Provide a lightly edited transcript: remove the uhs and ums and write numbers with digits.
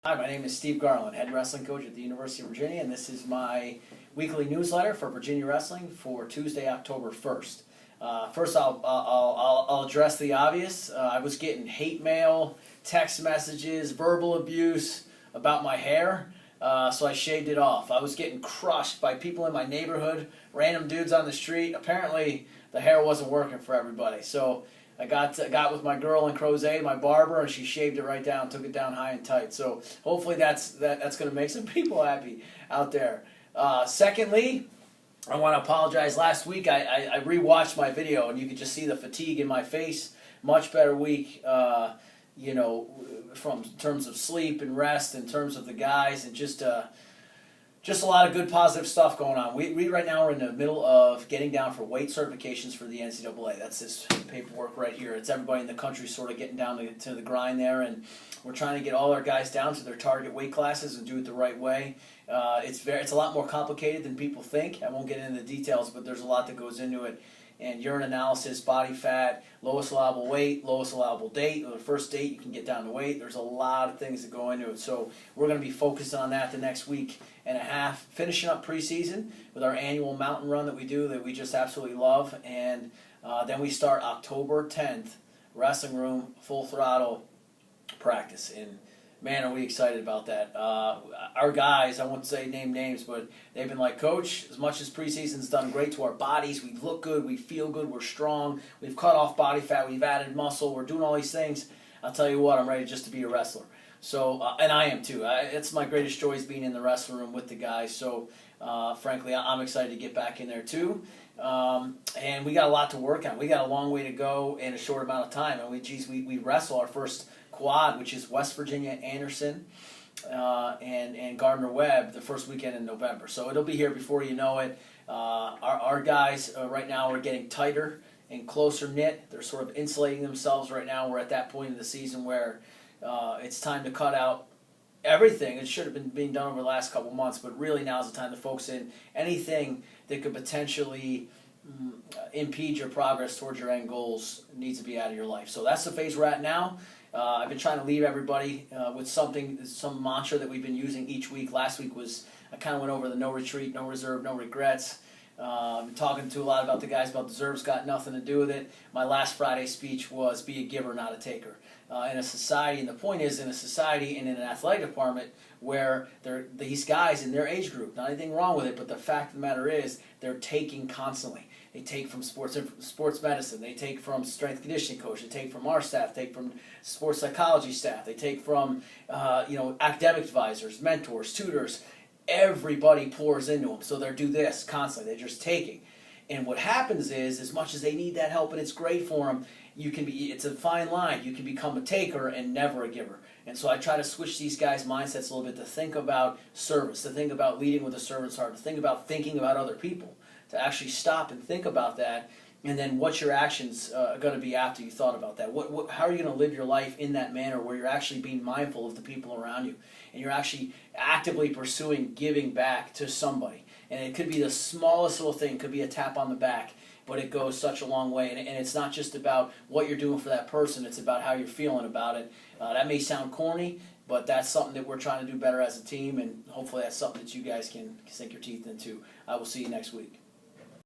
Hi, my name is Steve Garland, head wrestling coach at the University of Virginia, and this is my weekly newsletter for Virginia Wrestling for Tuesday, October 1st. First, I'll address the obvious. I was getting hate mail, text messages, verbal abuse about my hair, so I shaved it off. I was getting crushed by people in my neighborhood, random dudes on the street. Apparently, the hair wasn't working for everybody, so I got with my girl in Crozet, my barber, and she shaved it right down, took it down high and tight. So hopefully that's going to make some people happy out there. Secondly, I want to apologize. Last week I rewatched my video, and you could just see the fatigue in my face. Much better week, from in terms of sleep and rest, in terms of the guys, and just a lot of good positive stuff going on. We right now are in the middle of getting down for weight certifications for the NCAA. That's this paperwork right here. It's everybody in the country sort of getting down to the grind there, and we're trying to get all our guys down to their target weight classes and do it the right way. It's a lot more complicated than people think. I won't get into the details, but there's a lot that goes into it. And urine analysis, body fat, lowest allowable weight, lowest allowable date. The first date you can get down to weight. There's a lot of things that go into it. So we're going to be focused on that the next week and a half, finishing up preseason with our annual mountain run that we do that we just absolutely love. And then we start October 10th, wrestling room, full throttle practice. And man, are we excited about that. Our guys, I won't say name names, but they've been like, Coach, as much as preseason's done great to our bodies, we look good, we feel good, we're strong, we've cut off body fat, we've added muscle, we're doing all these things. I'll tell you what, I'm ready just to be a wrestler. So, and I am too. It's my greatest joy is being in the wrestling room with the guys. So, frankly, I'm excited to get back in there too. And we got a lot to work on. We got a long way to go in a short amount of time. And we wrestle our first quad, which is West Virginia, Anderson, and Gardner Webb the first weekend in November. So it'll be here before you know it. Our guys right now are getting tighter and closer knit. They're sort of insulating themselves right now. We're at that point in the season where it's time to cut out everything. It should have been being done over the last couple months, but really now is the time to focus in anything that could potentially impede your progress towards your end goals needs to be out of your life. So that's the phase we're at now. I've been trying to leave everybody with some mantra that we've been using each week. Last week I kind of went over the no retreat, no reserve, no regrets. I've been talking to a lot about the guys about deserves, got nothing to do with it. My last Friday speech was be a giver, not a taker. In a society, and the point is in a society and in an athletic department where these guys in their age group, not anything wrong with it, but the fact of the matter is they're taking constantly. They take from sports medicine, they take from strength conditioning coach, they take from our staff, they take from sports psychology staff, they take from academic advisors, mentors, tutors. Everybody pours into them, so they do this constantly. They're just taking. And what happens is, as much as they need that help and it's great for them, it's a fine line. You can become a taker and never a giver. And so I try to switch these guys' mindsets a little bit to think about service, to think about leading with a servant's heart, to think about thinking about other people, to actually stop and think about that, and then what's your actions going to be after you thought about that? How are you going to live your life in that manner where you're actually being mindful of the people around you, and you're actually actively pursuing giving back to somebody? And it could be the smallest little thing, it could be a tap on the back, but it goes such a long way. And it's not just about what you're doing for that person, it's about how you're feeling about it. That may sound corny, but that's something that we're trying to do better as a team, and hopefully that's something that you guys can sink your teeth into. I will see you next week.